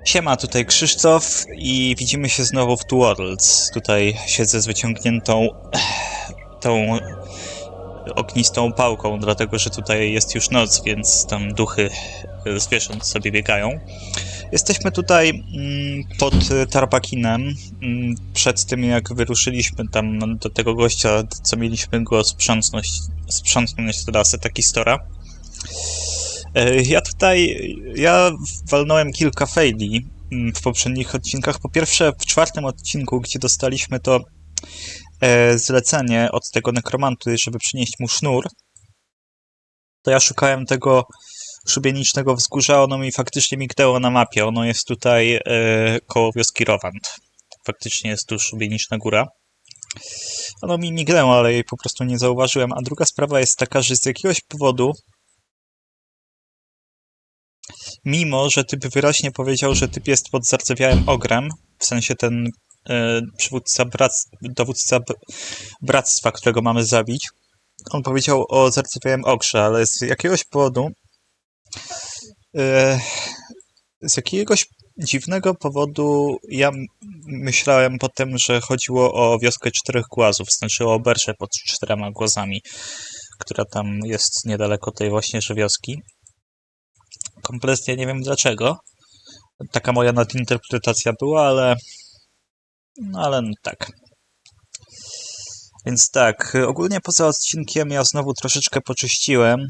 Siema, tutaj Krzysztof i widzimy się znowu w Two Worlds. Tutaj siedzę z wyciągniętą tą ognistą pałką, dlatego że tutaj jest już noc, więc tam duchy zwierząt sobie biegają. Jesteśmy tutaj pod Tharbakinem. Przed tym jak wyruszyliśmy tam do tego gościa, co mieliśmy go sprzątnąć trasę Takistora. Ja walnąłem kilka faili w poprzednich odcinkach. Po pierwsze, w czwartym odcinku, gdzie dostaliśmy to zlecenie od tego nekromanty, żeby przynieść mu sznur, to ja szukałem tego szubienicznego wzgórza, ono mi faktycznie mignęło na mapie. Ono jest tutaj koło wioski Rowand. Faktycznie jest tu szubieniczna góra. Ono mi mignęło, ale jej po prostu nie zauważyłem. A druga sprawa jest taka, że z jakiegoś powodu Mimo, że typ wyraźnie powiedział, że typ jest pod zardzewiałym ogrem, w sensie ten dowódca bractwa, którego mamy zabić, on powiedział o zardzewiałym ogrze, ale z jakiegoś powodu, z jakiegoś dziwnego powodu ja myślałem potem, że chodziło o wioskę czterech głazów, znaczy o oberżę pod 4 głazami, która tam jest niedaleko tej właśnie wioski. Kompletnie nie wiem dlaczego. Taka moja nadinterpretacja była, ale tak. Więc tak, ogólnie poza odcinkiem ja znowu troszeczkę poczyściłem.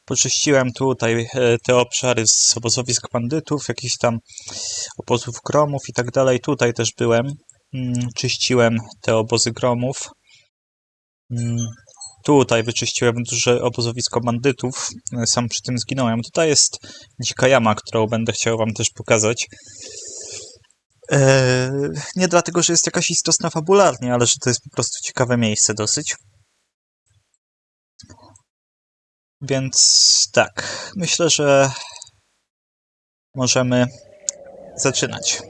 Poczyściłem tutaj te obszary z obozowisk bandytów, jakichś tam obozów gromów i tak dalej. Tutaj też byłem. Czyściłem te obozy gromów. Tutaj wyczyściłem duże obozowisko bandytów, sam przy tym zginąłem. Tutaj jest dzika jama, którą będę chciał wam też pokazać. Nie dlatego, że jest jakaś istotna fabularnie, ale że to jest po prostu ciekawe miejsce dosyć. Więc tak, myślę, że możemy zaczynać.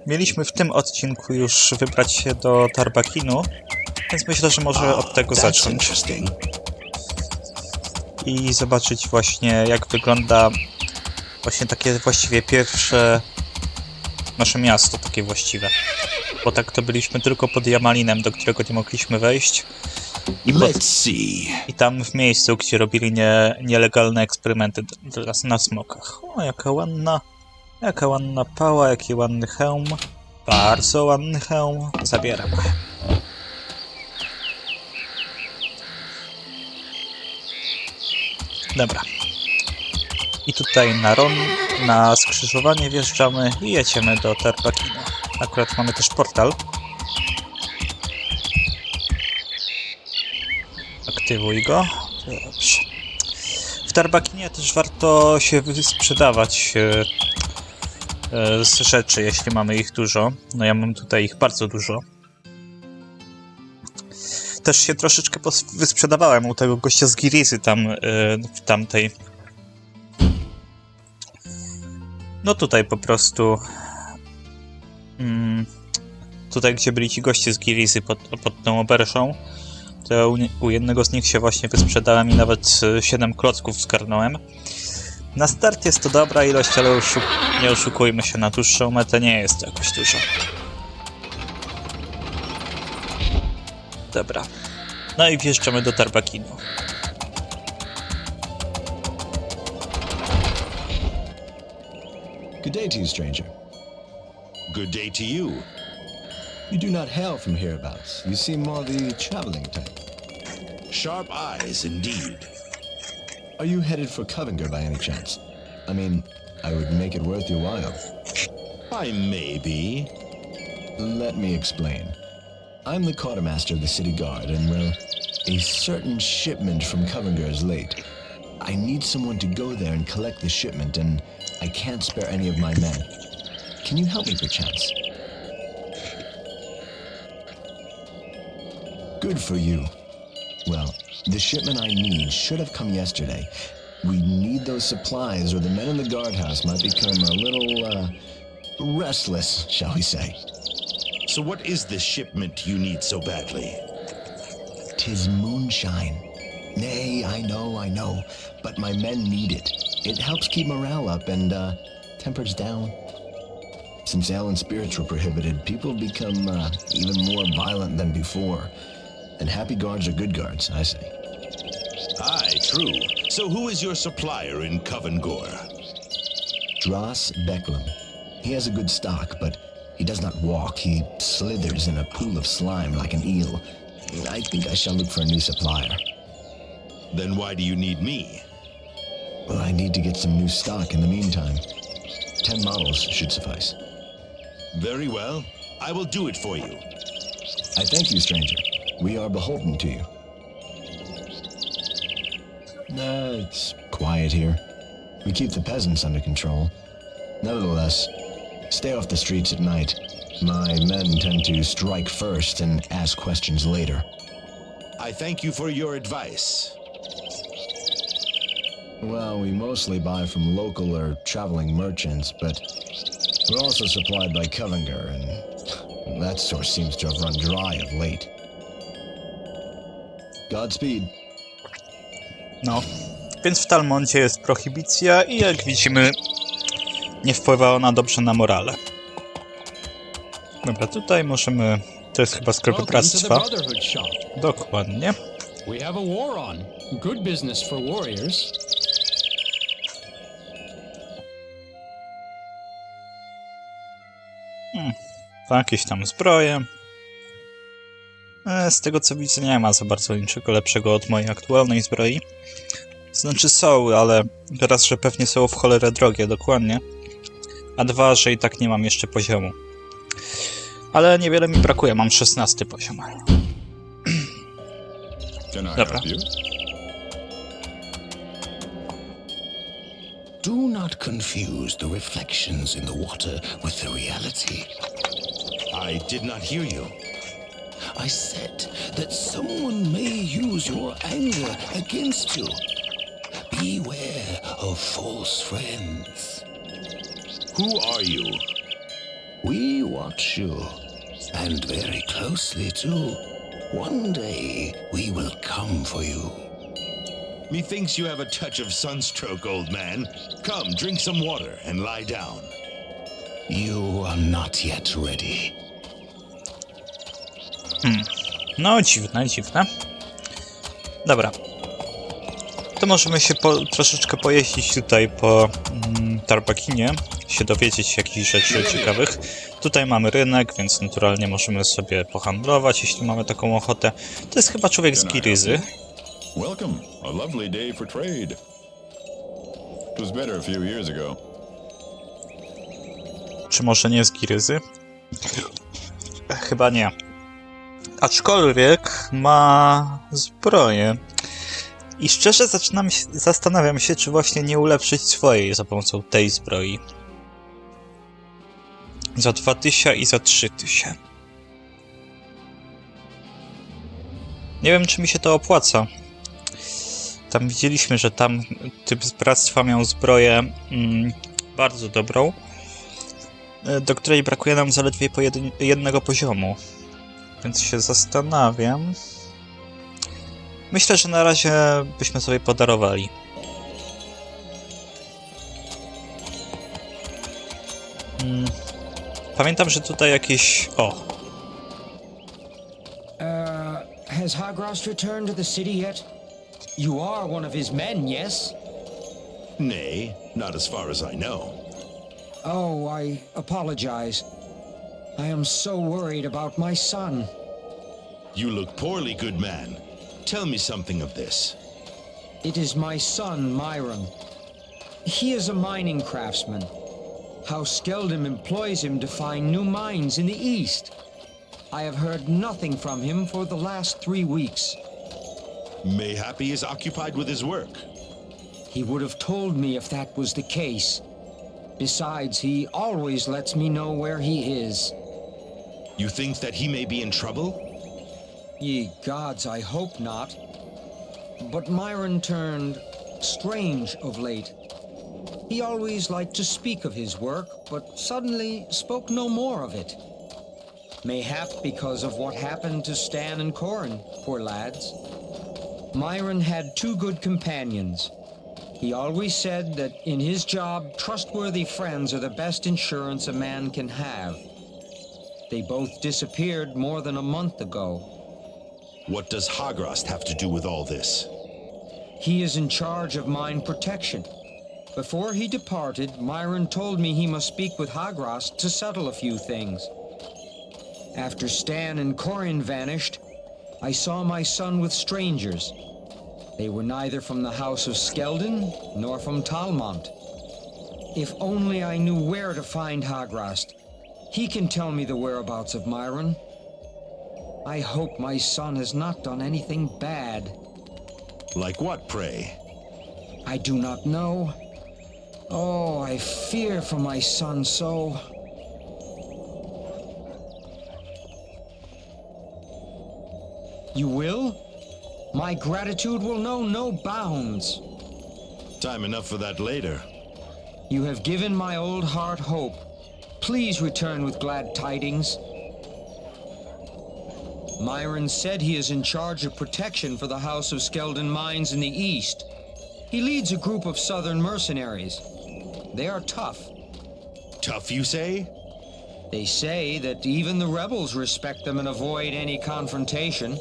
Mieliśmy w tym odcinku już wybrać się do Tharbakinu, więc myślę, że może od tego zacząć. I zobaczyć właśnie, jak wygląda właśnie takie właściwie pierwsze nasze miasto, takie właściwe. Bo tak to byliśmy tylko pod Jamalinem, do którego nie mogliśmy wejść. I tam w miejscu, gdzie robili nielegalne eksperymenty teraz na smokach. O, jaka ładna pała, jaki ładny hełm. Bardzo ładny hełm. Zabieram. Dobra. I tutaj na skrzyżowanie wjeżdżamy i jedziemy do Tharbakinu. Akurat mamy też portal. Aktywuj go. Dobrze. W Tharbakinie też warto się sprzedawać z rzeczy, jeśli mamy ich dużo. No ja mam tutaj ich bardzo dużo. Też się troszeczkę wysprzedawałem u tego gościa z Girizy tam w tamtej. No tutaj po prostu tutaj, gdzie byli ci goście z Girizy pod tą oberżą, to u jednego z nich się właśnie wysprzedałem i nawet 7 klocków zgarnąłem. Na start jest to dobra ilość, ale nie oszukujmy się, na dłuższą metę nie jest to jakoś dużo. Dobra. No i wjeżdżamy do Tharbakinu. Good day to you, stranger. Good day to you. You do not hail from hereabouts. You seem more the traveling type. Sharp eyes, indeed. Are you headed for Covington by any chance? I mean, I would make it worth your while. I may be. Let me explain. I'm the quartermaster of the city guard, and well, a certain shipment from Covington is late. I need someone to go there and collect the shipment, and I can't spare any of my men. Can you help me perchance? Good for you. Well, the shipment I need should have come yesterday. We need those supplies or the men in the guardhouse might become a little, restless, shall we say. So what is this shipment you need so badly? 'Tis moonshine. Nay, I know, but my men need it. It helps keep morale up and, tempers down. Since ale and spirits were prohibited, people become, even more violent than before. And happy guards are good guards, I say. Aye, true. So who is your supplier in Covengore? Dras Becklum. He has a good stock, but he does not walk. He slithers in a pool of slime like an eel. I think I shall look for a new supplier. Then why do you need me? Well, I need to get some new stock in the meantime. 10 models should suffice. Very well. I will do it for you. I thank you, stranger. We are beholden to you. It's quiet here. We keep the peasants under control. Nevertheless, stay off the streets at night. My men tend to strike first and ask questions later. I thank you for your advice. Well, we mostly buy from local or traveling merchants, but we're also supplied by Covengore, and that source seems to have run dry of late. Godspeed. No, więc w Talmondzie jest prohibicja i jak widzimy nie wpływa ona dobrze na morale. Dobra, tutaj możemy... To jest chyba sklep bractwa. Dokładnie. We have a war on. Good business for warriors. Jakieś tam zbroje. Z tego co widzę nie ma za bardzo niczego lepszego od mojej aktualnej zbroi. Znaczy są, ale raz, że pewnie są w cholerę drogie, dokładnie. A dwa, że i tak nie mam jeszcze poziomu. Ale niewiele mi brakuje, mam 16 poziom. Dobra. Do not confuse the reflections in the water with the reality. I did not hear you. I said that someone may use your anger against you. Beware of false friends. Who are you? We watch you, and very closely too. One day we will come for you. Methinks you have a touch of sunstroke, old man. Come, drink some water and lie down. You are not yet ready. No, dziwne, dziwne. Dobra. To możemy się troszeczkę pojeździć tutaj po Tharbakinie, się dowiedzieć jakichś rzeczy ciekawych. Tutaj mamy rynek, więc naturalnie możemy sobie pohandlować, jeśli mamy taką ochotę. To jest chyba człowiek z Giryzy. Welcome. A lovely day for trade. It was better a few years ago. Czy może nie z Giryzy? Chyba nie. Aczkolwiek ma zbroję. I szczerze zastanawiam się, czy właśnie nie ulepszyć swojej za pomocą tej zbroi. Za 2000 i za 3000. Nie wiem, czy mi się to opłaca. Tam widzieliśmy, że tam typ z bractwa miał zbroję bardzo dobrą, do której brakuje nam zaledwie po jednego poziomu. Więc się zastanawiam. Myślę, że na razie byśmy sobie podarowali. Pamiętam, że tutaj jakieś... O! Has Hagrast returned to the city yet? You are one of his men, yes? Nay, not as far as I know. Oh, I apologize. I am so worried about my son. You look poorly, good man. Tell me something of this. It is my son, Myron. He is a mining craftsman. How Skeldum employs him to find new mines in the east. I have heard nothing from him for the last 3 weeks. Mayhap he is occupied with his work. He would have told me if that was the case. Besides, he always lets me know where he is. You think that he may be in trouble? Ye gods, I hope not. But Myron turned strange of late. He always liked to speak of his work, but suddenly spoke no more of it. Mayhap because of what happened to Stan and Corin, poor lads. Myron had two good companions. He always said that in his job, trustworthy friends are the best insurance a man can have. They both disappeared more than a month ago. What does Hagrast have to do with all this? He is in charge of mine protection. Before he departed, Myron told me he must speak with Hagrast to settle a few things. After Stan and Corin vanished, I saw my son with strangers. They were neither from the house of Skeldon nor from Talmont. If only I knew where to find Hagrast. He can tell me the whereabouts of Myron. I hope my son has not done anything bad. Like what, pray? I do not know. Oh, I fear for my son so. You will? My gratitude will know no bounds. Time enough for that later. You have given my old heart hope. Please return with glad tidings. Myron said he is in charge of protection for the House of Skeldon mines in the east. He leads a group of southern mercenaries. They are tough. Tough, you say? They say that even the rebels respect them and avoid any confrontation.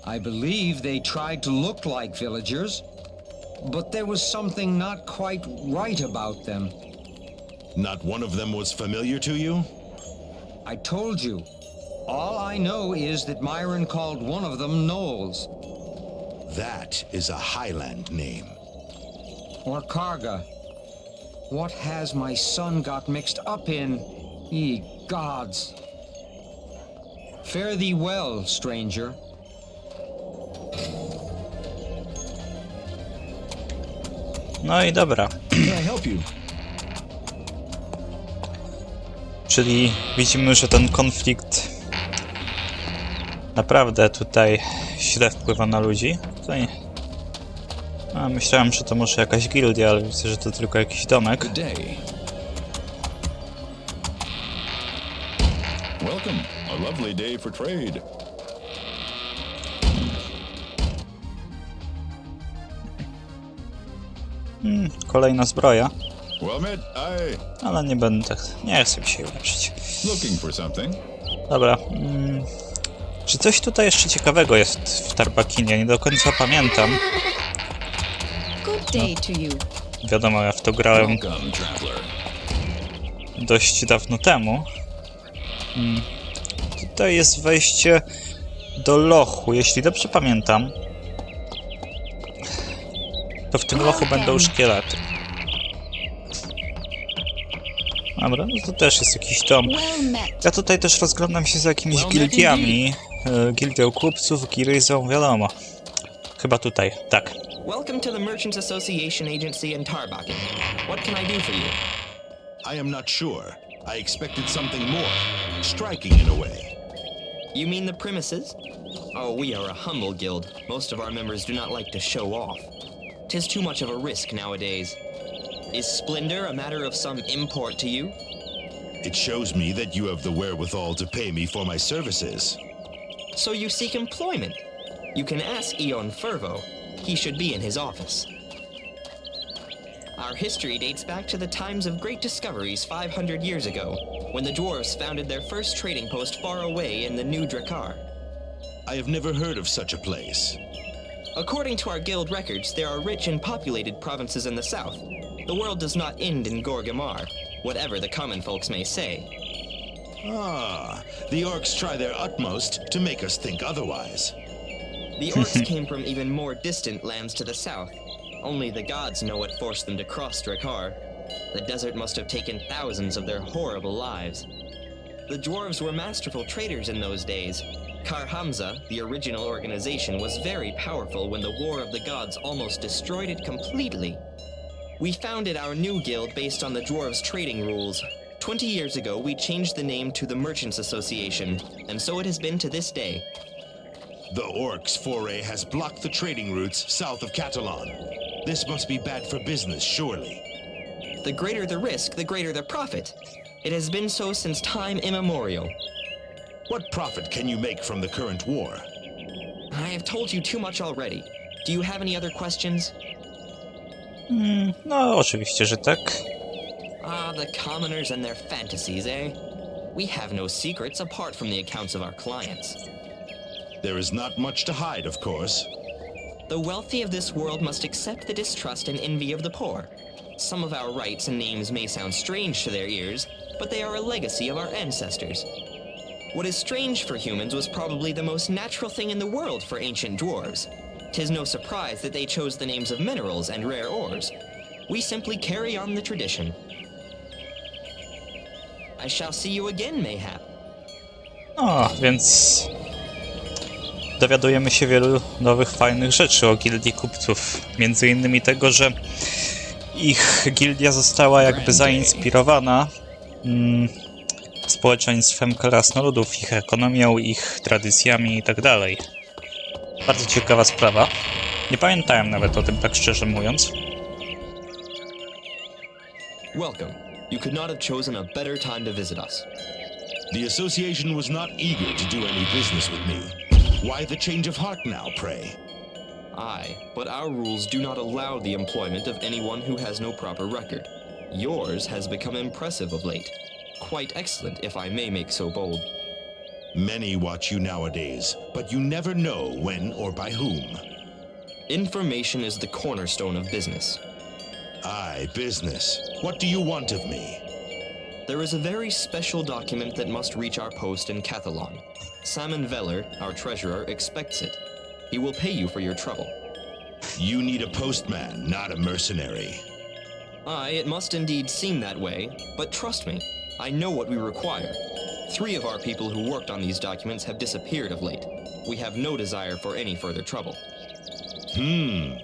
I believe they tried to look like villagers, but there was something not quite right about them. Not one of them was familiar to you? I told you. All I know is that Myron called one of them Knowles. That is a Highland name. Or Karga. What has my son got mixed up in? Ye gods. Fare thee well, stranger. No i dobra. Can I help you? Czyli widzimy, że ten konflikt naprawdę tutaj źle wpływa na ludzi. Tutaj... myślałem, że to może jakaś gildia, ale widzę, że to tylko jakiś domek. Good day. Welcome. A lovely day for trade. Kolejna zbroja, Well met. ale nie będę... nie chcę mi się ulepszyć. Looking for something. Dobra. Czy coś tutaj jeszcze ciekawego jest w Tharbakinie? Nie do końca pamiętam. Good day to you. Wiadomo, ja w to grałem Welcome, traveler. dość dawno temu. Tutaj jest wejście do lochu, jeśli dobrze pamiętam. To w tym lochu będą szkielety. Dobra, no to też jest jakiś dom. Well met. Ja tutaj też rozglądam się za jakimiś gildiami. Gildią Kupców, Giryzą, wiadomo. Chyba tutaj, tak. Welcome to the Merchants Association Agency in Tharbakin. What can I do for you? I am not sure. I expected something more. Striking in a way. You mean the premises? Oh, we are a humble guild. Most of our members do not like to show off. 'Tis too much of a risk nowadays. Is splendor a matter of some import to you? It shows me that you have the wherewithal to pay me for my services. So you seek employment? You can ask Eon Fervo. He should be in his office. Our history dates back to the times of great discoveries 500 years ago, when the dwarves founded their first trading post far away in the New Drakkar. I have never heard of such a place. According to our guild records, there are rich and populated provinces in the south. The world does not end in Gorgamar, whatever the common folks may say. Ah, the orcs try their utmost to make us think otherwise. The orcs came from even more distant lands to the south. Only the gods know what forced them to cross Drakkar. The desert must have taken thousands of their horrible lives. The dwarves were masterful traders in those days. Kar Hamza, the original organization, was very powerful when the War of the Gods almost destroyed it completely. We founded our new guild based on the dwarves' trading rules. 20 years ago, we changed the name to the Merchants Association, and so it has been to this day. The orcs' foray has blocked the trading routes south of Catalan. This must be bad for business, surely. The greater the risk, the greater the profit. It has been so since time immemorial. What profit can you make from the current war? I have told you too much already. Do you have any other questions? No, oczywiście, że tak. Ah, the commoners and their fantasies, eh? We have no secrets apart from the accounts of our clients. There is not much to hide, of course. The wealthy of this world must accept the distrust and envy of the poor. Some of our rights and names may sound strange to their ears, but they are a legacy of our ancestors. What is strange for humans was probably the most natural thing in the world for ancient dwarves. 'Tis no surprise that they chose the names of minerals and rare ores. We simply carry on the tradition. I shall see you again, mayhap. No, więc dowiadujemy się wielu nowych, fajnych rzeczy o Gildii Kupców. Między innymi tego, że ich gildia została jakby zainspirowana społeczeństwem krasnoludów, ich ekonomią, ich tradycjami i tak dalej. Bardzo ciekawa sprawa. Nie pamiętałem nawet o tym, tak szczerze mówiąc. Welcome. You could not have chosen a better time to visit us. The association was not eager to do any business with me. Why the change of heart now, pray? Aye, but our rules do not allow the employment of anyone who has no proper record. Yours has become impressive of late. Quite excellent, if I may make so bold. Many watch you nowadays, but you never know when or by whom. Information is the cornerstone of business. Aye, business. What do you want of me? There is a very special document that must reach our post in Cathalon. Simon Veller, our treasurer, expects it. He will pay you for your trouble. You need a postman, not a mercenary. Aye, it must indeed seem that way, but trust me, I know what we require. 3 of our people who worked on these documents have disappeared of late. We have no desire for any further trouble.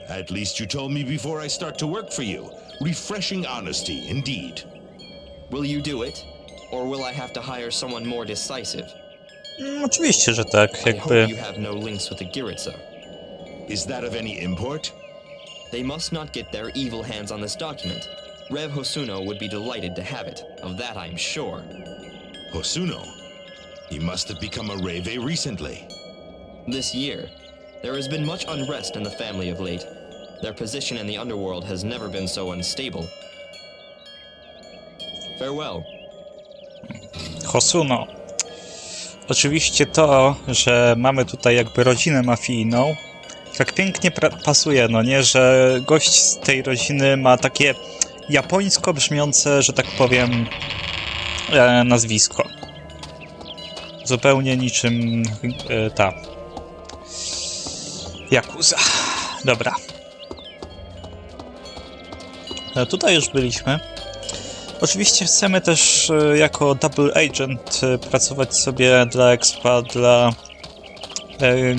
At least you told me before I start to work for you. Refreshing honesty, indeed. Will you do it? Or will I have to hire someone more decisive? Oczywiście, że tak, I hope jakby... you have no links with the Giritsa. Is that of any import? They must not get their evil hands on this document. Rev Hosuno would be delighted to have it. Of that I'm sure. Hosuno? He must have become a Reve recently. This year, there has been much unrest in the family of late. Their position in the underworld has never been so unstable. Farewell. Hosuno. Oczywiście to, że mamy tutaj jakby rodzinę mafijną, tak pięknie pasuje, no nie, że gość z tej rodziny ma takie japońsko brzmiące, że tak powiem, nazwisko. Zupełnie niczym ta Yakuza. Dobra. Tutaj już byliśmy. Oczywiście chcemy też jako double agent pracować sobie dla expa, dla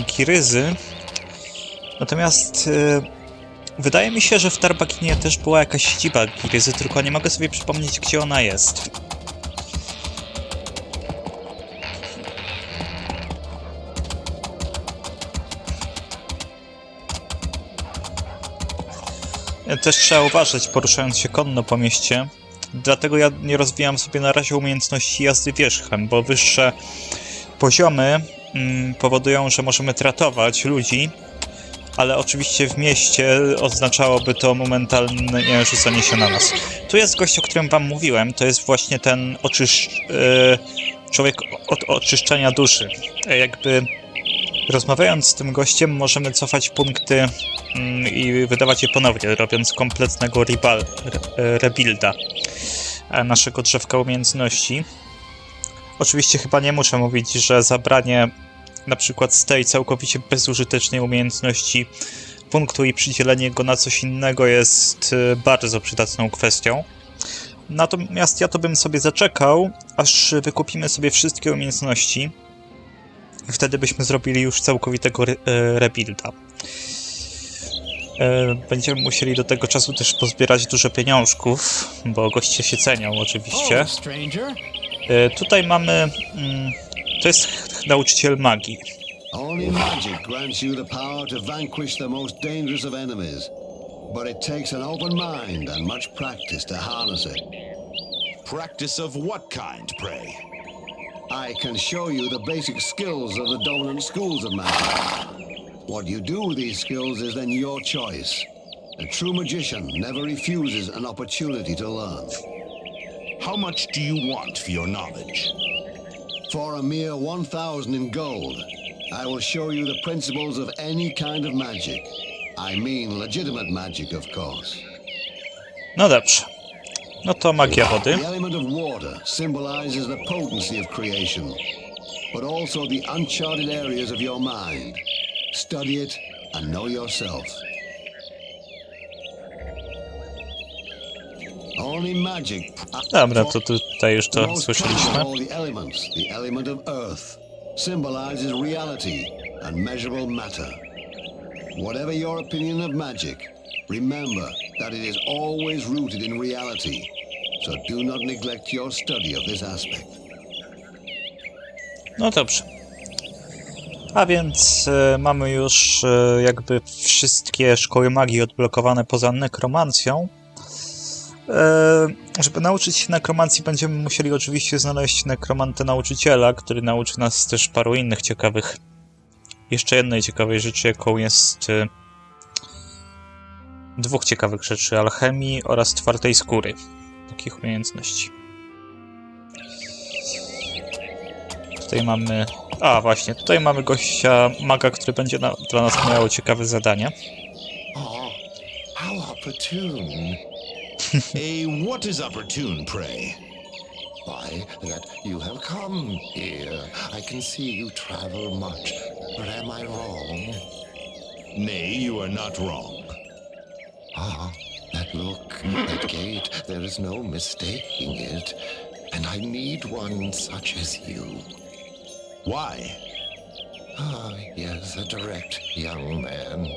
Kiryzy. Natomiast wydaje mi się, że w Tharbakinie też była jakaś siedziba Kiryzy, tylko nie mogę sobie przypomnieć, gdzie ona jest. Też trzeba uważać, poruszając się konno po mieście. Dlatego ja nie rozwijam sobie na razie umiejętności jazdy wierzchem, bo wyższe poziomy powodują, że możemy tratować ludzi, ale oczywiście w mieście oznaczałoby to momentalne rzucanie się na nas. Tu jest gość, o którym wam mówiłem, to jest właśnie ten człowiek od oczyszczania duszy. Jakby rozmawiając z tym gościem możemy cofać punkty i wydawać je ponownie, robiąc kompletnego rebuilda naszego drzewka umiejętności. Oczywiście chyba nie muszę mówić, że zabranie na przykład z tej całkowicie bezużytecznej umiejętności punktu i przydzielenie go na coś innego jest bardzo przydatną kwestią. Natomiast ja to bym sobie zaczekał, aż wykupimy sobie wszystkie umiejętności i wtedy byśmy zrobili już całkowitego rebuilda. Będziemy musieli do tego czasu też pozbierać dużo pieniążków, bo goście się cenią oczywiście. Tutaj mamy... to jest nauczyciel magii. Only magic grants you the power to vanquish the most dangerous of enemies. But it takes an open mind and much practice to harness it. Practice of what kind, pray? I can show you the basic skills of the dominant schools of magic. What you do with these skills is then your choice. A true magician never refuses an opportunity to learn. How much do you want for your knowledge? For a mere 1,000 in gold, I will show you the principles of any kind of magic. I mean legitimate magic, of course. No dobrze. No to magia wody. The element of water symbolizes the potency of creation, but also the uncharted areas of your mind. Study it and know yourself. Only magic. Dobra, to tutaj już to Most słyszeliśmy. common of all the elements, the element of earth, symbolizes reality and measurable matter. Whatever your opinion of magic, remember that it is always rooted in reality, so do not neglect your study of this aspect. No dobrze. A więc mamy już jakby wszystkie szkoły magii odblokowane poza nekromancją. Żeby nauczyć się nekromancji, będziemy musieli oczywiście znaleźć nekromantę nauczyciela, który nauczy nas też paru innych ciekawych, jeszcze jednej ciekawej rzeczy, jaką jest dwóch ciekawych rzeczy: alchemii oraz twardej skóry. Takich umiejętności. Tutaj mamy... A, właśnie, tutaj mamy gościa maga, który będzie dla nas miał ciekawe zadania. Oh, how opportune. What is opportune, pray? Why, that you have come here. I can see you travel much, but am I wrong? Nay, you are not wrong. Ah, that look, that gait, there is no mistaking it. And I need one such as you. Why? Ah, yes, a direct young man.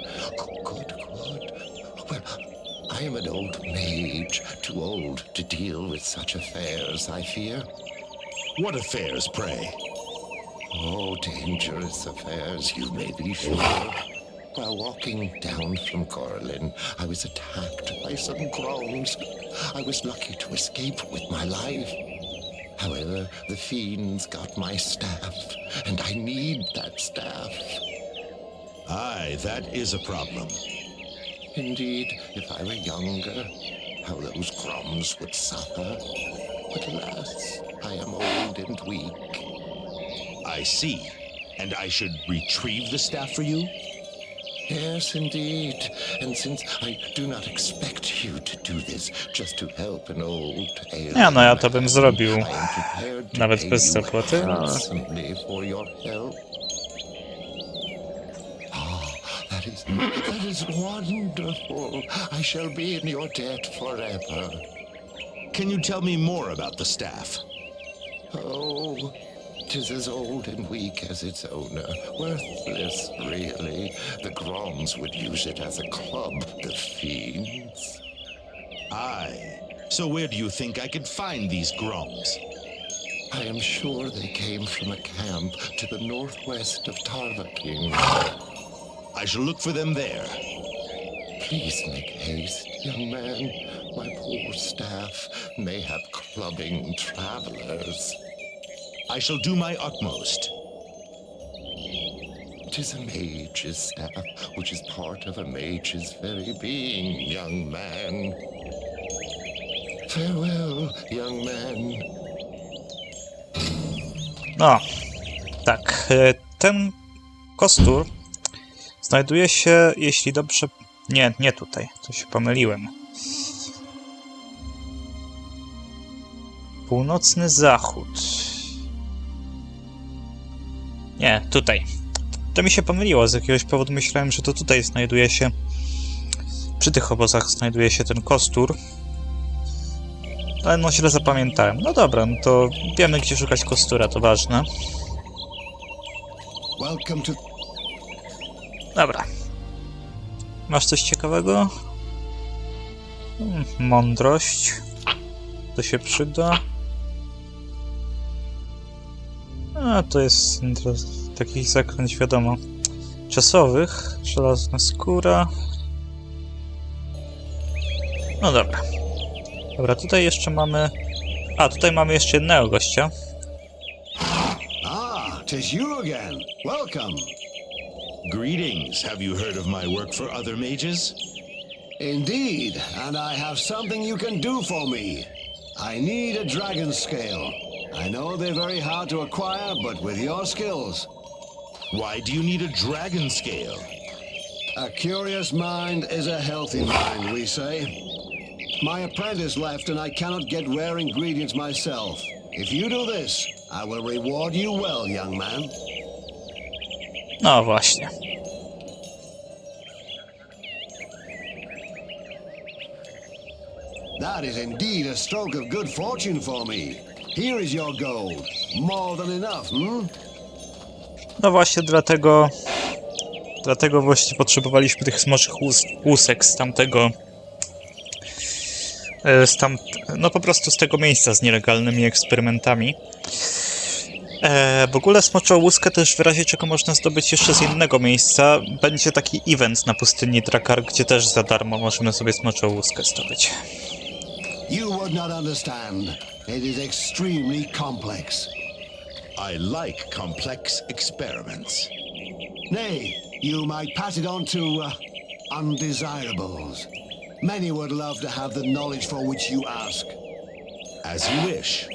Good. Well, I am an old mage, too old to deal with such affairs, I fear. What affairs, pray? Oh, dangerous affairs, you may be sure. While walking down from Corlin, I was attacked by some groans. I was lucky to escape with my life. However, the fiends got my staff, and I need that staff. Aye, that is a problem. Indeed, if I were younger, how those grums would suffer. But alas, I am old and weak. I see. And I should retrieve the staff for you? Yes, indeed. And since I do not expect you to do this just to help an old alien Nie, no ja to bym zrobił. I am prepared to Nawet pay bez you zapłaty, ale... handsomely for your help. That is wonderful. I shall be in your debt forever. Can you tell me more about the staff? Oh, 'tis as old and weak as its owner. Worthless, really. The Groms would use it as a club, the fiends. Aye. So where do you think I could find these grums? I am sure they came from a camp to the northwest of Tharbakin. I shall look for them there. Please make haste, young man. My poor staff may have clubbing travelers. I shall do my utmost. 'Tis a mage's staff, which is part of a mage's very being, young man. Farewell, young man. No, tak. Ten kostur znajduje się, jeśli dobrze... Nie tutaj. To się pomyliłem. Północny zachód. Nie, tutaj. To mi się pomyliło. Z jakiegoś powodu myślałem, że to tutaj znajduje się... Przy tych obozach znajduje się ten kostur. Ale no źle zapamiętałem. No dobra, no to wiemy, gdzie szukać kostura, to ważne. Dobra. Masz coś ciekawego? Mądrość. To się przyda. A, to jest takich zaklęć, wiadomo, czasowych. Żelazna skóra. No dobra. Dobra, tutaj jeszcze mamy... A, tutaj mamy jeszcze jednego gościa. 'tis you again. Welcome. Greetings. Have you heard of my work for other mages? Indeed, and I have something you can do for me. I need a dragon scale. I know they're very hard to acquire, but with your skills. Why do you need a dragon scale? A curious mind is a healthy mind, we say. My apprentice left and I cannot get rare ingredients myself. If you do this, I will reward you well, young man. No właśnie. That is indeed a stroke of good fortune for me. Here is your gold. More than enough, hmm? No właśnie dlatego właśnie potrzebowaliśmy tych smoczych łusek z tamtego... no po prostu z tego miejsca z nielegalnymi eksperymentami. W ogóle smoczą łuskę też w razie czego można zdobyć jeszcze z innego miejsca. Będzie taki event na pustyni Drakar, gdzie też za darmo możemy sobie smoczą łuskę zdobyć. You would not understand. It is extremely complex. I like complex experiments. Nay, you might pass it on to undesirables. Many would love to have the knowledge for which you ask. As you wish.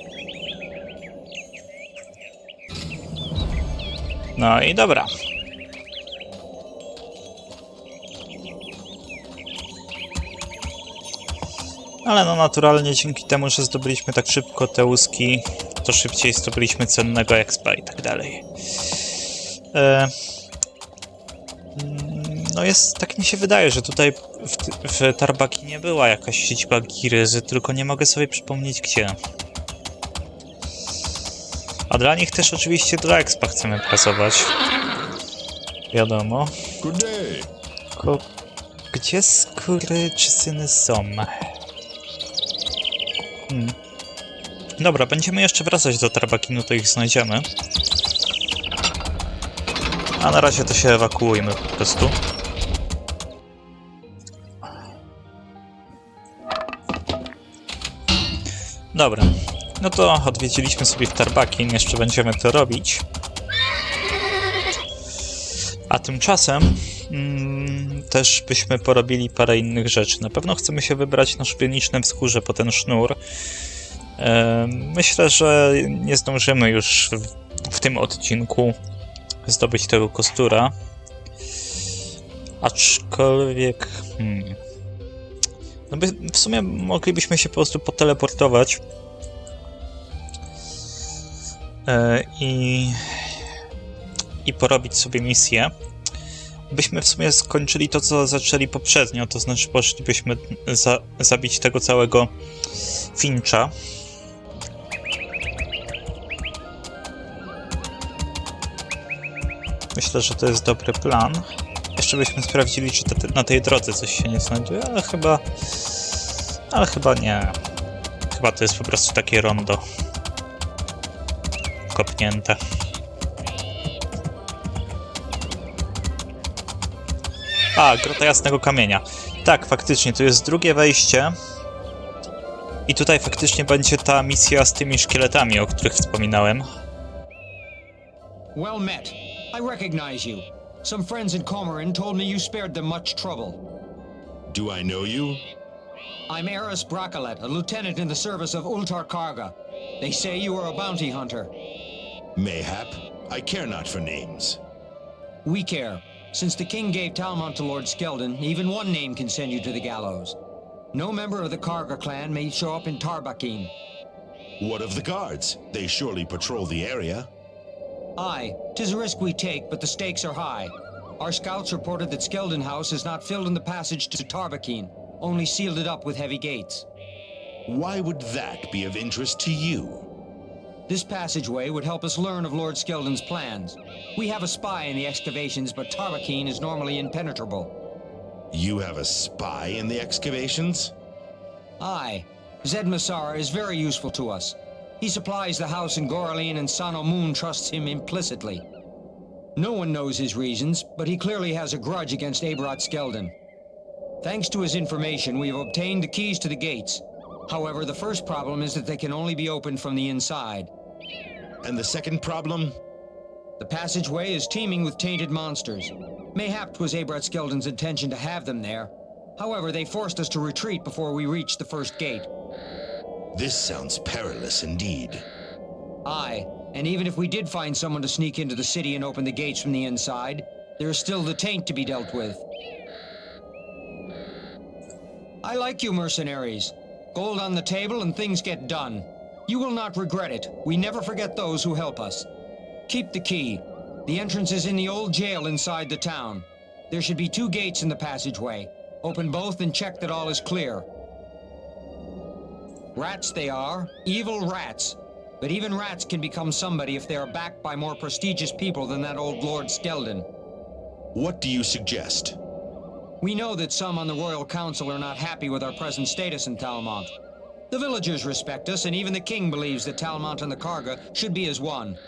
No i dobra. Ale no naturalnie dzięki temu, że zdobyliśmy tak szybko te łuski, to szybciej zdobyliśmy cennego expa i tak dalej. No jest, tak mi się wydaje, że tutaj w Tharbakinie była jakaś siedziba Giryzy, tylko nie mogę sobie przypomnieć gdzie. A dla nich też oczywiście dla expa chcemy pracować. Wiadomo. Good day. Gdzie skurczysyny są? Dobra, będziemy jeszcze wracać do Tharbakinu, to ich znajdziemy. A na razie to się ewakuujmy po prostu. Dobra, no to odwiedziliśmy sobie w Tharbakin, jeszcze będziemy to robić. A tymczasem też byśmy porobili parę innych rzeczy. Na pewno chcemy się wybrać na szpioniczne wzgórze po ten sznur. Myślę, że nie zdążymy już w tym odcinku zdobyć tego kostura. Aczkolwiek... No w sumie moglibyśmy się po prostu poteleportować. I porobić sobie misję. Byśmy w sumie skończyli to, co zaczęli poprzednio, to znaczy poszlibyśmy zabić tego całego Fincha. Myślę, że to jest dobry plan. Jeszcze byśmy sprawdzili, czy na tej drodze coś się nie znajduje, ale chyba nie. Chyba to jest po prostu takie rondo kopnięte. A, Grota Jasnego Kamienia. Tak, faktycznie, tu jest drugie wejście. I tutaj faktycznie będzie ta misja z tymi szkieletami, o których wspominałem. Well met. I recognize you. Some friends in Cormoran told me you spared them much trouble. Do I know you? I'm Eris Brakalet, a lieutenant in the service of Ultar Karga. They say you are a bounty hunter. Mayhap. I care not for names. We care. Since the king gave Talmont to Lord Skeldon, even one name can send you to the gallows. No member of the Karga clan may show up in Tharbakin. What of the guards? They surely patrol the area. Aye, 'tis a risk we take, but the stakes are high. Our scouts reported that Skeldon House is not filled in the passage to Tharbakin, only sealed it up with heavy gates. Why would that be of interest to you? This passageway would help us learn of Lord Skeldon's plans. We have a spy in the excavations, but Tharbakin is normally impenetrable. You have a spy in the excavations? Aye. Zed Massar is very useful to us. He supplies the house in Goraline, and Sano Moon trusts him implicitly. No one knows his reasons, but he clearly has a grudge against Abrat Skeldon. Thanks to his information, we have obtained the keys to the gates. However, the first problem is that they can only be opened from the inside. And the second problem? The passageway is teeming with tainted monsters. Mayhap 'twas Abrat Skeldon's intention to have them there. However, they forced us to retreat before we reached the first gate. This sounds perilous indeed. Aye, and even if we did find someone to sneak into the city and open the gates from the inside, there is still the taint to be dealt with. I like you mercenaries. Gold on the table and things get done. You will not regret it. We never forget those who help us. Keep the key. The entrance is in the old jail inside the town. There should be 2 gates in the passageway. Open both and check that all is clear. Rats they are, evil rats. But even rats can become somebody if they are backed by more prestigious people than that old Lord Skeldon. What do you suggest? We know that some on the Royal Council are not happy with our present status in Talmont. The villagers respect us, and even the king believes that Talmont and the Karga should be as one.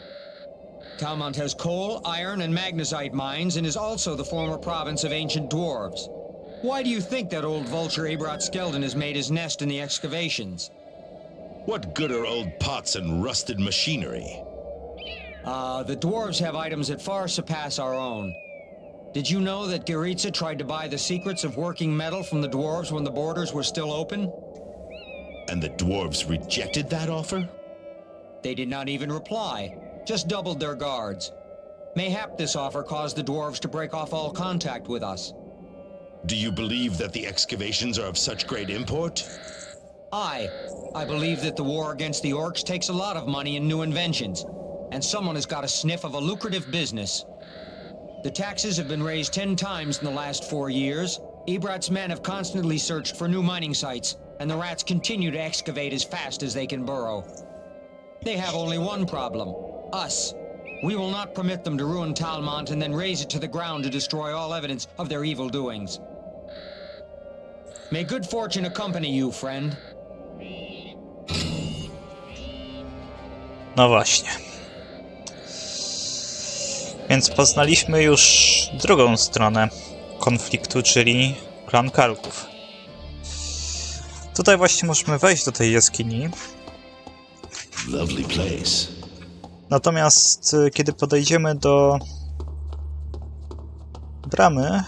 Talmont has coal, iron, and magnesite mines, and is also the former province of ancient dwarves. Why do you think that old vulture Abrat Skeldon has made his nest in the excavations? What good are old pots and rusted machinery? The dwarves have items that far surpass our own. Did you know that Giritsa tried to buy the secrets of working metal from the dwarves when the borders were still open? And the dwarves rejected that offer? They did not even reply, just doubled their guards. Mayhap this offer caused the dwarves to break off all contact with us. Do you believe that the excavations are of such great import? Aye. I believe that the war against the orcs takes a lot of money and new inventions, and someone has got a sniff of a lucrative business. The taxes have been raised 10 times in the last 4 years. Ebrat's men have constantly searched for new mining sites, and the rats continue to excavate as fast as they can burrow. They have only one problem: us. We will not permit them to ruin Talmont and then raze it to the ground to destroy all evidence of their evil doings. May good fortune accompany you, friend. No właśnie. Więc poznaliśmy już drugą stronę konfliktu, czyli klan Kargów. Tutaj właśnie możemy wejść do tej jaskini. Lovely place. Natomiast kiedy podejdziemy do bramy...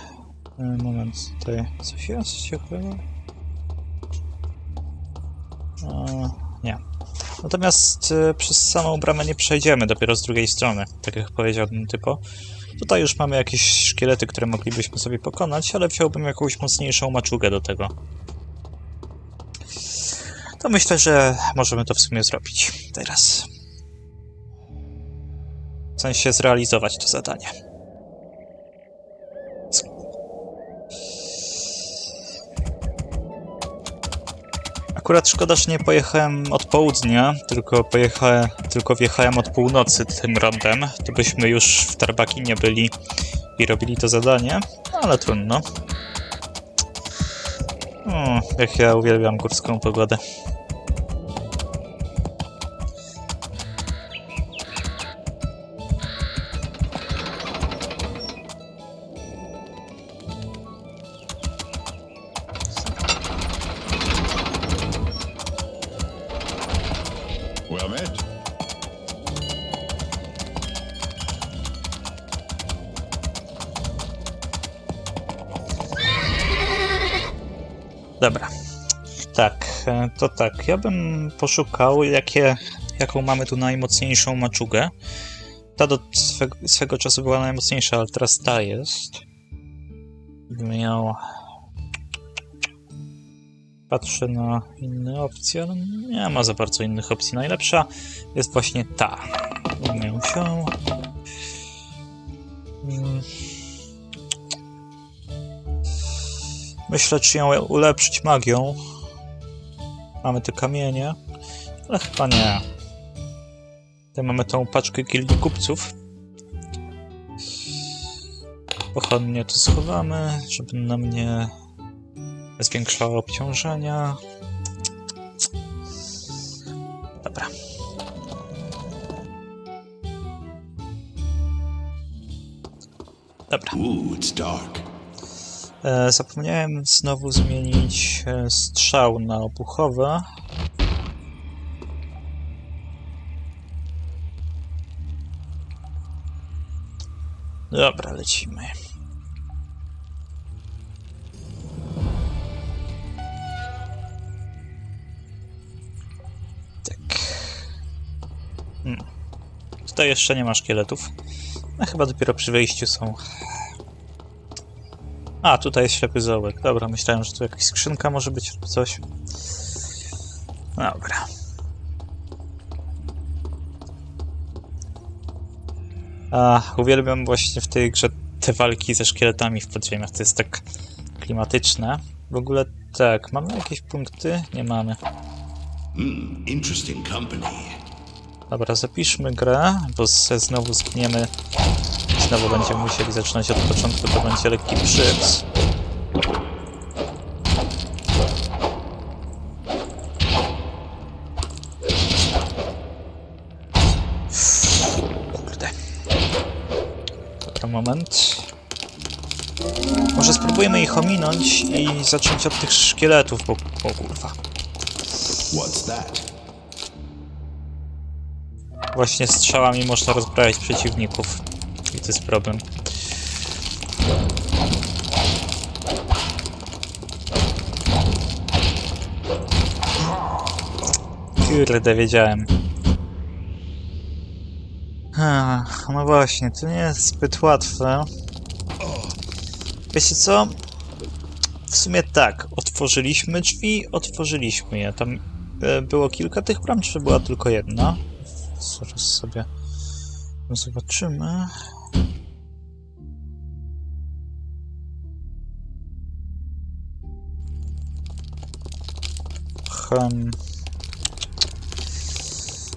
Moment, tutaj coś jest ciekawego? Nie. Natomiast przez samą bramę nie przejdziemy, dopiero z drugiej strony, tak jak powiedział ten typo. Tutaj już mamy jakieś szkielety, które moglibyśmy sobie pokonać, ale wziąłbym jakąś mocniejszą maczugę do tego. To myślę, że możemy to w sumie zrobić teraz. W sensie zrealizować to zadanie. Akurat szkoda, że nie pojechałem od południa, tylko wjechałem od północy tym rondem. To byśmy już w Tharbakinie byli i robili to zadanie, ale trudno. Jak ja uwielbiam górską pogodę. Well met. Dobra. Tak, to tak. Ja bym poszukał, jaką mamy tu najmocniejszą maczugę. Ta do swego czasu była najmocniejsza, ale teraz ta jest. Miał... Patrzę na inne opcje, ale nie ma za bardzo innych opcji. Najlepsza jest właśnie ta. Umiem się. Myślę, czy ją ulepszyć magią. Mamy te kamienie, ale chyba nie. Tutaj mamy tą paczkę Gildii Kupców. Pochodnie tu schowamy, żeby nam nie zwiększało obciążenia. Dobra. Dobra. It's dark. Zapomniałem znowu zmienić strzał na obuchowe. Dobra, lecimy. Tak. Tutaj jeszcze nie ma szkieletów. No chyba dopiero przy wejściu są. A, tutaj jest ślepy zaułek. Dobra, myślałem, że tu jakaś skrzynka może być lub coś. Dobra. Uwielbiam właśnie w tej grze te walki ze szkieletami w podziemiach. To jest tak klimatyczne. W ogóle tak, mamy jakieś punkty? Nie mamy. Interesting company. Dobra, zapiszmy grę, bo znowu zginiemy. Znowu będziemy musieli zaczynać od początku, to będzie lekki przyps. Kurde. Dobra, moment. Może spróbujemy ich ominąć i zacząć od tych szkieletów, bo... O kurwa. What's that? Właśnie strzałami można rozbrajać przeciwników. I to jest problem. Kurde, wiedziałem. No właśnie, to nie jest zbyt łatwe. Wiecie co? W sumie tak, otworzyliśmy drzwi, otworzyliśmy je. Tam było kilka tych bram, czy była tylko jedna? Zaraz sobie zobaczymy.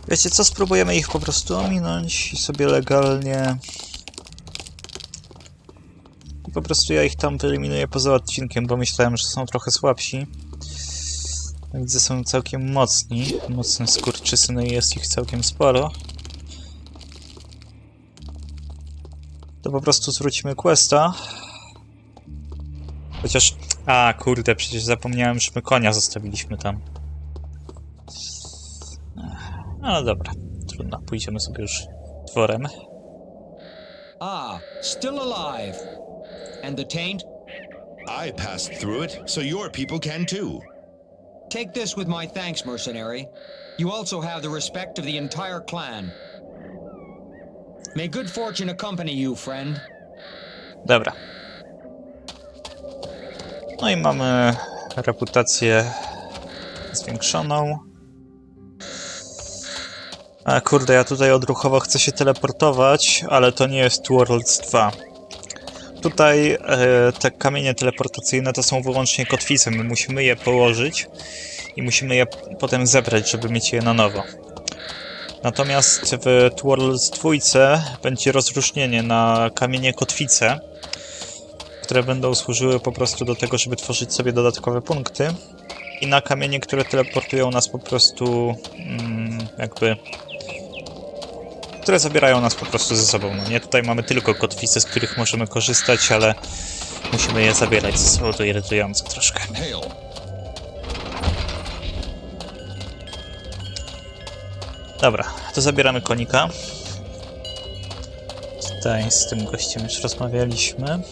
Wiecie co? Spróbujemy ich po prostu ominąć i sobie legalnie... I po prostu ja ich tam wyeliminuję poza odcinkiem, bo myślałem, że są trochę słabsi. Widzę, są całkiem mocni. Mocne skurczysyny, jest ich całkiem sporo. To po prostu zwrócimy questa. Chociaż... A, kurde, przecież zapomniałem, że my konia zostawiliśmy tam. No dobra, trudno, pójdziemy sobie już dworem. Still alive. And the taint? I passed through it, so your people can too. Take this with my thanks, mercenary. You also have the respect of the entire clan. May good fortune accompany you, friend. Dobra. No i mamy reputację zwiększoną. A kurde, ja tutaj odruchowo chcę się teleportować, ale to nie jest Worlds 2. Tutaj te kamienie teleportacyjne to są wyłącznie kotwice, my musimy je położyć i musimy je potem zebrać, żeby mieć je na nowo. Natomiast w Worlds 2 będzie rozróżnienie na kamienie kotwice, które będą służyły po prostu do tego, żeby tworzyć sobie dodatkowe punkty, i na kamienie, które teleportują nas po prostu które zabierają nas po prostu ze sobą. No nie, tutaj mamy tylko kotwice, z których możemy korzystać, ale musimy je zabierać ze sobą, to irytujące troszkę. Dobra, to zabieramy konika. Tutaj z tym gościem już rozmawialiśmy.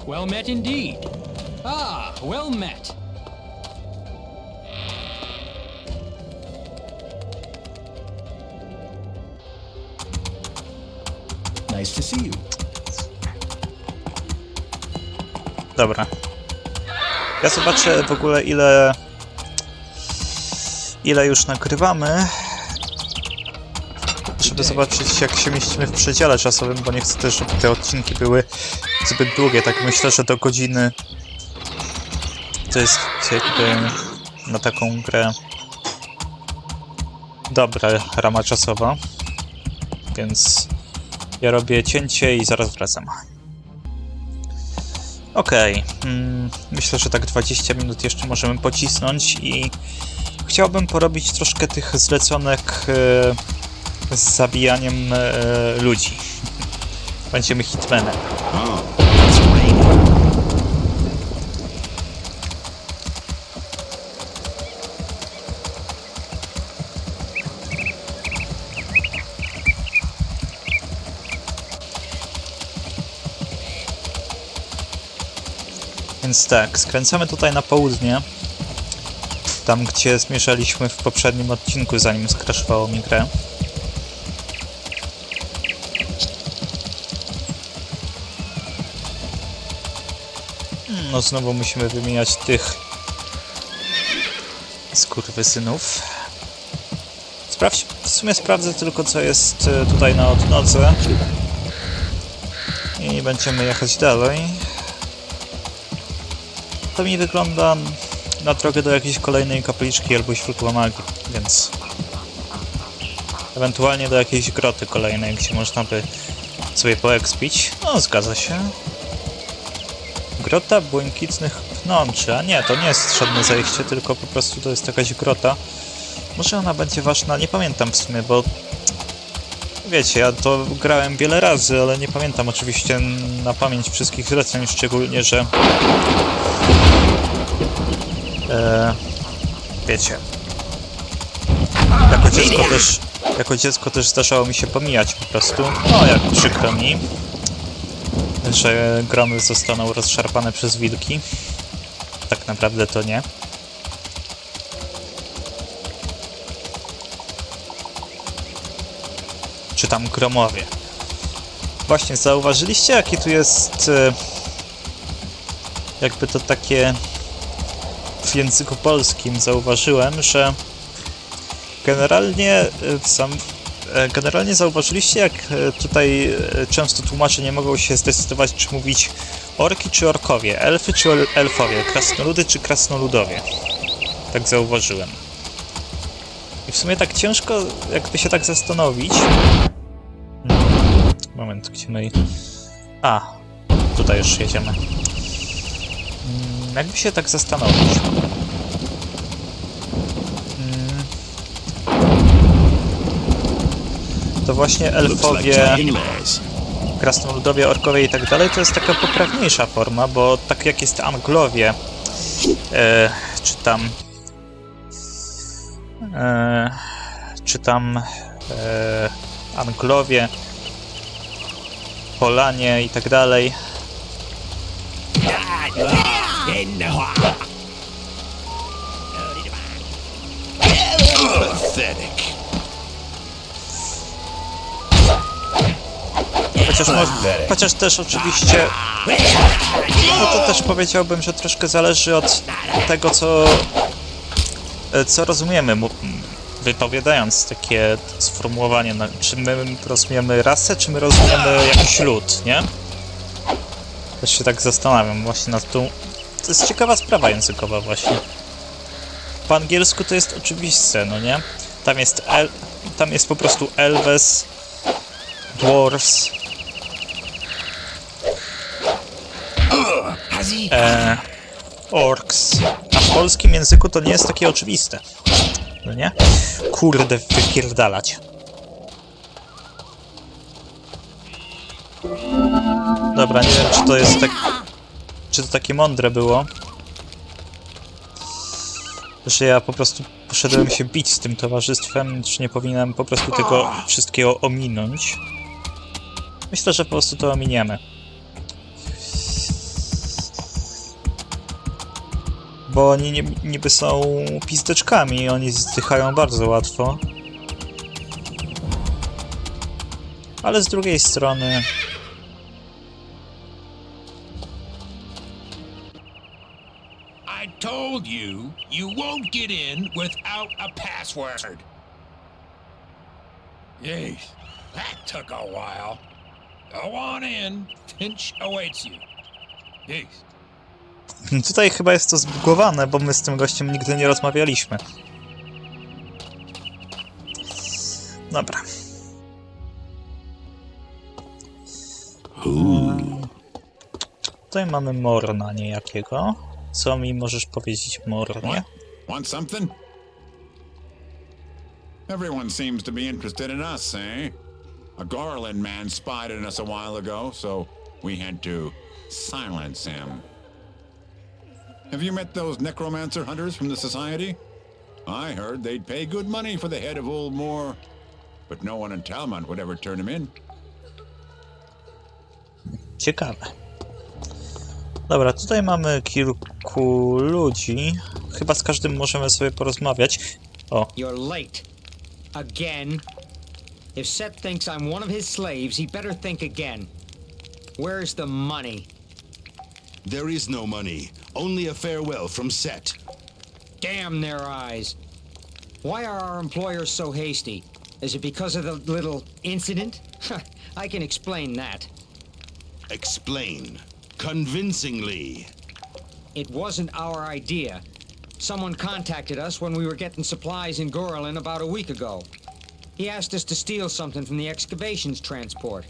Well met indeed. Well met. Nice to see you. Dobra. Ja zobaczę w ogóle ile już nagrywamy, żeby zobaczyć, jak się mieścimy w przedziale czasowym, bo nie chcę też, żeby te odcinki były zbyt długie. Tak myślę, że do godziny to jest jakby na taką grę dobra rama czasowa, więc ja robię cięcie i zaraz wracam. Okej, myślę, że tak 20 minut jeszcze możemy pocisnąć i chciałbym porobić troszkę tych zleconek z zabijaniem ludzi. Będziemy hitmanem. Więc tak, skręcamy tutaj na południe. Tam, gdzie zmierzaliśmy w poprzednim odcinku, zanim skraszowało mi grę. No znowu musimy wymieniać tych skurwysynów. W sumie sprawdzę tylko, co jest tutaj na odnodze. I będziemy jechać dalej. To mi wygląda na drogę do jakiejś kolejnej kapliczki albo źródła magii, więc... Ewentualnie do jakiejś groty kolejnej, gdzie można by sobie poekspić. No, zgadza się. Grota błękitnych pnączy. A nie, to nie jest żadne zejście, tylko po prostu to jest jakaś grota. Może ona będzie ważna, nie pamiętam w sumie, bo... Wiecie, ja to grałem wiele razy, ale nie pamiętam oczywiście na pamięć wszystkich zleceń, szczególnie, że... wiecie... Jako dziecko też zdarzało mi się pomijać po prostu. No, jak przykro mi, że gromy zostaną rozszarpane przez wilki. Tak naprawdę to nie. Czy tam gromowie. Właśnie, zauważyliście, jakie tu jest jakby to takie w języku polskim zauważyłem, że generalnie zauważyliście, jak tutaj często tłumacze nie mogą się zdecydować, czy mówić orki czy orkowie, elfy czy elfowie, krasnoludy czy krasnoludowie. Tak zauważyłem. I w sumie tak ciężko jakby się tak zastanowić. Moment, gdzie my... A, tutaj już jedziemy. Jakby się tak zastanowić. To właśnie elfowie, krasnoludowie, orkowie i tak dalej to jest taka poprawniejsza forma, bo tak jak jest Anglowie, czy tam Anglowie, Polanie i tak dalej. Chociaż też oczywiście, no to też powiedziałbym, że troszkę zależy od tego, co rozumiemy, wypowiadając takie sformułowanie. Czy my rozumiemy rasę, czy my rozumiemy jakiś lud, nie? Też się tak zastanawiam właśnie nad tą... To jest ciekawa sprawa językowa właśnie. Po angielsku to jest oczywiste, no nie? Tam jest po prostu elves, dwarves, orks, a w polskim języku to nie jest takie oczywiste, no nie? Kurde, wypierdalać. Dobra, nie wiem, czy to jest tak... Czy to takie mądre było, że ja po prostu poszedłem się bić z tym towarzystwem, czy nie powinienem po prostu tego wszystkiego ominąć. Myślę, że po prostu to ominiemy. Bo oni niby są pizdeczkami, oni zdychają bardzo łatwo. Ale z drugiej strony... I told you, you won't get in without a password. Jeez, that took a while. Go on in. Finch awaits you. Jeez. Tutaj chyba jest to zbugowane, bo my z tym gościem nigdy nie rozmawialiśmy. Dobra. Tutaj mamy Morna niejakiego. Co mi możesz powiedzieć, Mornie? Want something? Everyone seems to be interested in us, eh? A Garland man spied on us a while ago, so we had to silence him. Have you met those necromancer hunters from the Society? I heard they'd pay good money for the head of Old Moore, but no one in Talmont would ever turn him in. Ciekawe. Dobra, tutaj mamy kilku ludzi. Chyba z każdym możemy sobie porozmawiać. O. You're late. Again. If Set thinks I'm one of his slaves, he better think again. Where's the money? There is no money, only a farewell from Set. Damn their eyes. Why are our employers so hasty? Is it because of the little incident? I can explain that. Explain. Convincingly. It wasn't our idea. Someone contacted us when we were getting supplies in Gorlin about a week ago. He asked us to steal something from the excavations transport.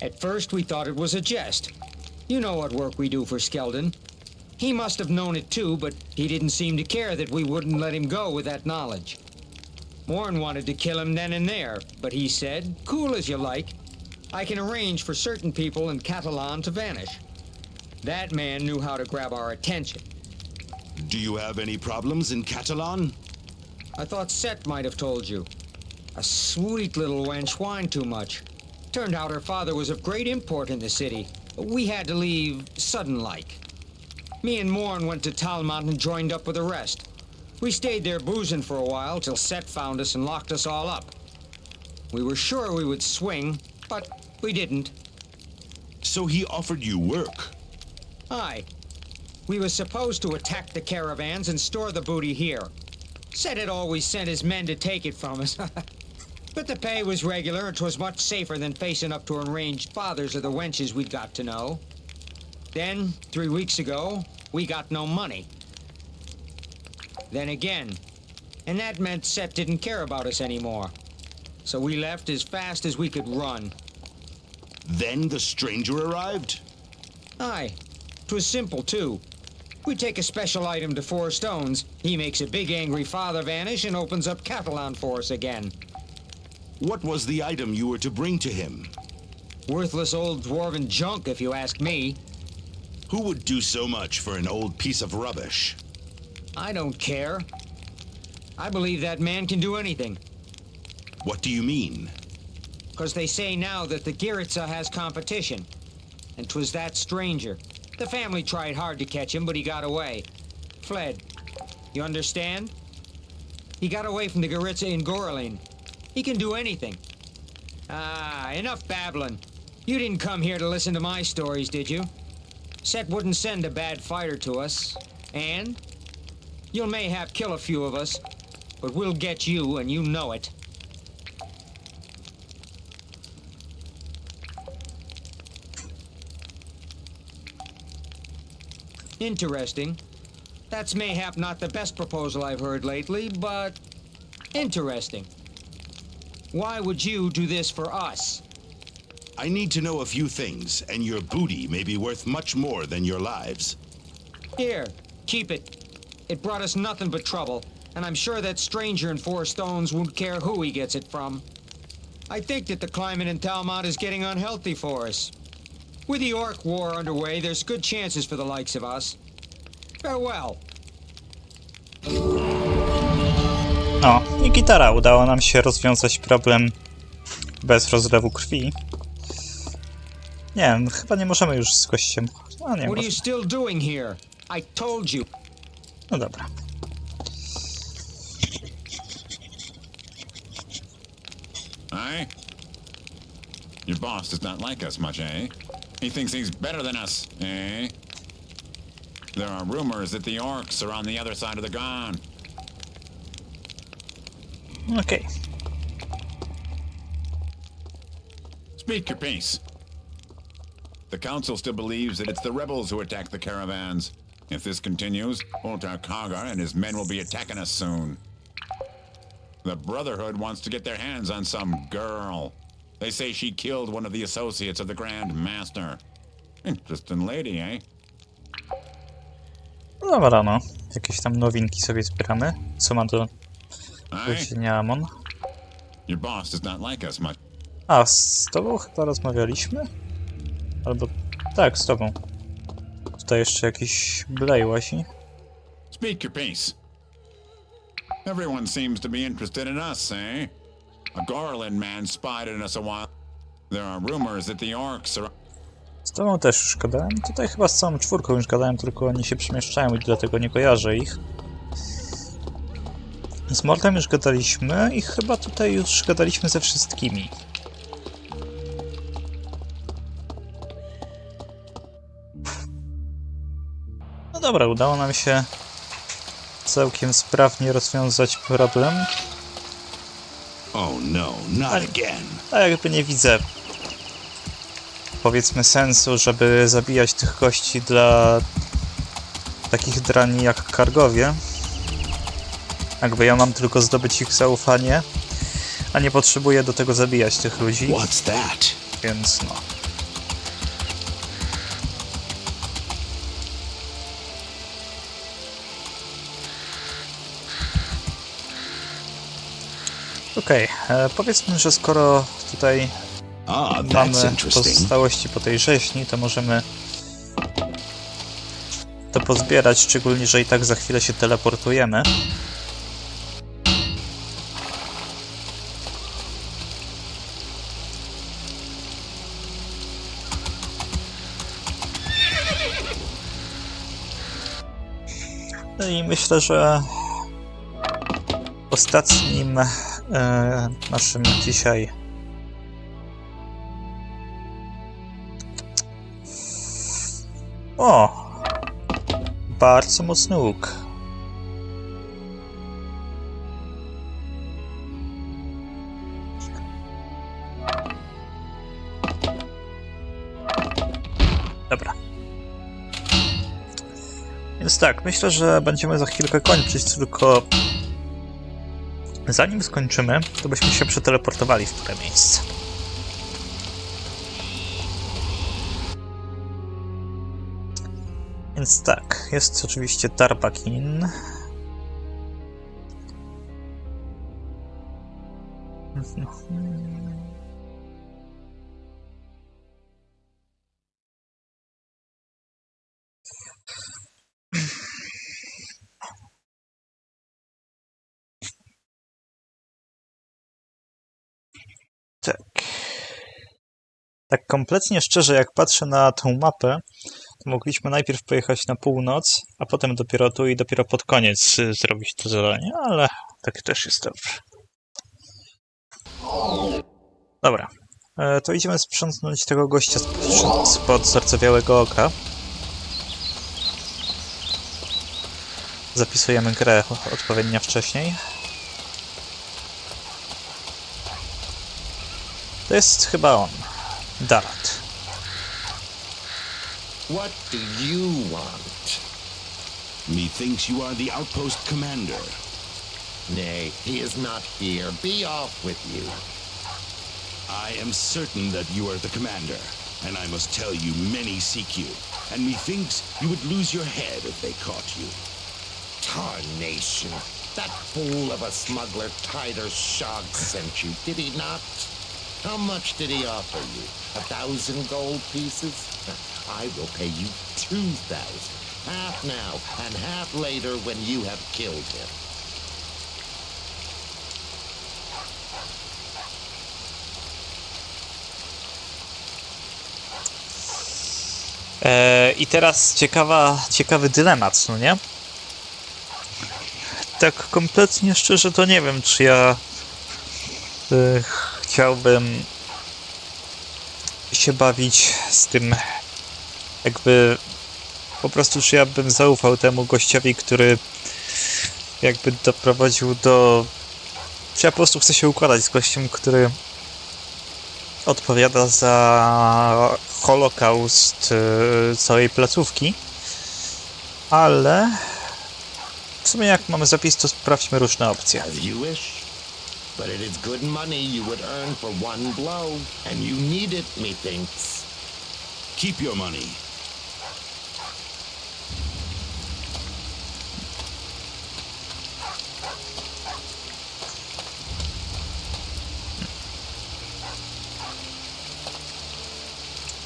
At first we thought it was a jest. You know what work we do for Skeldon. He must have known it too, but he didn't seem to care that we wouldn't let him go with that knowledge. Morn wanted to kill him then and there, but he said, cool as you like. I can arrange for certain people in Catalan to vanish. That man knew how to grab our attention. Do you have any problems in Catalan? I thought Set might have told you. A sweet little wench whined too much. Turned out her father was of great import in the city. We had to leave sudden-like. Me and Morn went to Talmont and joined up with the rest. We stayed there boozing for a while till Set found us and locked us all up. We were sure we would swing, but we didn't. So he offered you work? Aye. We were supposed to attack the caravans and store the booty here. Set had always sent his men to take it from us. But the pay was regular, and 'twas much safer than facing up to enraged fathers of the wenches we'd got to know. Then, 3 weeks ago, we got no money. Then again. And that meant Set didn't care about us anymore. So we left as fast as we could run. Then the stranger arrived? Aye. 'Twas simple, too. We take a special item to 4 stones, he makes a big angry father vanish and opens up Catalan for us again. What was the item you were to bring to him? Worthless old dwarven junk, if you ask me. Who would do so much for an old piece of rubbish? I don't care. I believe that man can do anything. What do you mean? 'Cause they say now that the Giritsa has competition. And 'twas that stranger. The family tried hard to catch him, but he got away. Fled. You understand? He got away from the Giritsa in Gorlin. He can do anything. Ah, enough babbling. You didn't come here to listen to my stories, did you? Set wouldn't send a bad fighter to us. And? You'll mayhap kill a few of us, but we'll get you, and you know it. Interesting. That's mayhap not the best proposal I've heard lately, but interesting. Why would you do this for us? I need to know a few things, and your booty may be worth much more than your lives. Here, keep it. It brought us nothing but trouble, and I'm sure that stranger in 4 stones won't care who he gets it from. I think that the climate in Talmont is getting unhealthy for us. With the Orc War underway, there's good chances for the likes of us. Farewell. No, i gitara. Udało nam się rozwiązać problem bez rozlewu krwi. Nie wiem, chyba nie możemy już z gościem... A nie, What are you still doing here? I told you. No dobra. Aye? Your boss does not like us much, eh? He thinks he's better than us, eh? There are rumors that the orcs are on the other side of the Gone. Okej. Speak your piece. The council still believes that it's the rebels who attacked the caravans. If this continues, Ultar Kaga and his men will be attacking us soon. The Brotherhood wants to get their hands on some girl. They say she killed one of the associates of the Grand Master. Interesting lady, eh? No dobra, no. Jakieś tam nowinki sobie zbieramy. Co ma do powiedzenia Amon? Your boss does not like us much. A, z tobą chyba rozmawialiśmy? Albo... tak, z tobą. Tutaj jeszcze jakiś blej łazi. Speak your piece. Everyone seems to be interested in us, eh? A Garland man spied on us a while. There are rumors that the orcs are... Z tobą też już gadałem. Tutaj chyba z całą czwórką już gadałem, tylko oni się przemieszczają i dlatego nie kojarzę ich. Z Mordem już gadaliśmy i chyba tutaj już gadaliśmy ze wszystkimi. No dobra, udało nam się całkiem sprawnie rozwiązać problem. Oh no, not again. A jakby nie widzę, powiedzmy, sensu, żeby zabijać tych gości dla takich drani jak Kargowie. Jakby ja mam tylko zdobyć ich zaufanie, a nie potrzebuję do tego zabijać tych ludzi. What's that? Więc no. Okej, powiedzmy, że skoro tutaj mamy pozostałości po tej rzeźni, to możemy to pozbierać, szczególnie, że i tak za chwilę się teleportujemy. No i myślę, że ostatnim naszym dzisiaj bardzo mocny łuk. Dobra. Więc tak, myślę, że będziemy za chwilkę kończyć, tylko zanim skończymy, to byśmy się przeteleportowali w które miejsce. Więc tak, jest oczywiście Tharbakin. Tak. Tak kompletnie szczerze, jak patrzę na tą mapę, to mogliśmy najpierw pojechać na północ, a potem dopiero tu i dopiero pod koniec zrobić to zadanie, ale tak też jest dobrze. Dobra, to idziemy sprzątnąć tego gościa spod zardzewiałego oka. Zapisujemy grę odpowiednio wcześniej. To jest chyba on. Darat. What do you want? Methinks you are the outpost commander. Nay, he is not here. Be off with you. I am certain that you are the commander, and I must tell you many seek you, and methinks you would lose your head if they caught you. Tarnation. That fool of a smuggler Tider Shog sent you, did he not? How much did he offer you? 1,000 gold pieces? I will pay you 2,000. Half now, and half later when you have killed him. I teraz ciekawy dylemat, no nie? Tak kompletnie szczerze to nie wiem, czy ja chciałbym się bawić z tym, jakby po prostu, czy ja bym zaufał temu gościowi, który jakby doprowadził do... Czy ja po prostu chcę się układać z gościem, który odpowiada za Holokaust całej placówki, ale w sumie jak mamy zapis, to sprawdźmy różne opcje. As you wish. But it is good money you would earn for one blow, and you need it, methinks. Keep your money.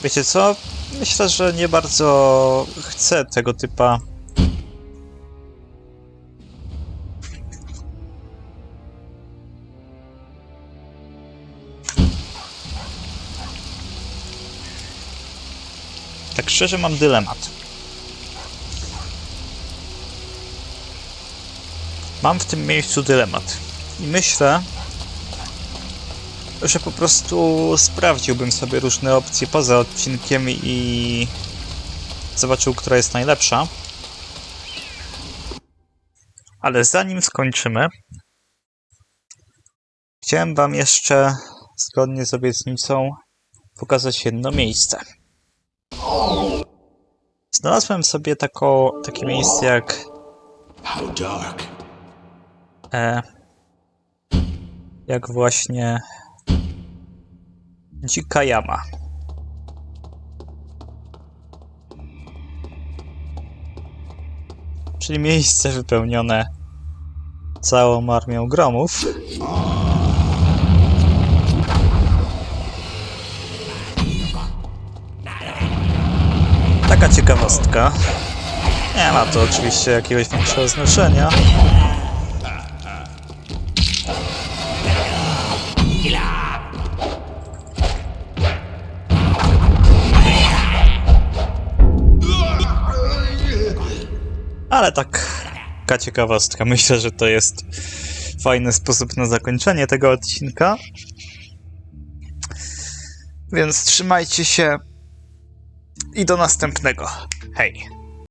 Wiecie co? Myślę, że nie bardzo chcę tego typa szczerze mam dylemat. Mam w tym miejscu dylemat. I myślę, że po prostu sprawdziłbym sobie różne opcje poza odcinkiem i zobaczył, która jest najlepsza. Ale zanim skończymy, chciałem wam jeszcze, zgodnie z obietnicą, pokazać jedno miejsce. Znalazłem sobie takie miejsce jak jak właśnie Dzika Jama. Czyli miejsce wypełnione całą armią gromów. Taka ciekawostka. Nie ma to oczywiście jakiegoś większego znaczenia. Ale taka ciekawostka. Myślę, że to jest fajny sposób na zakończenie tego odcinka. Więc trzymajcie się i do następnego. Hej!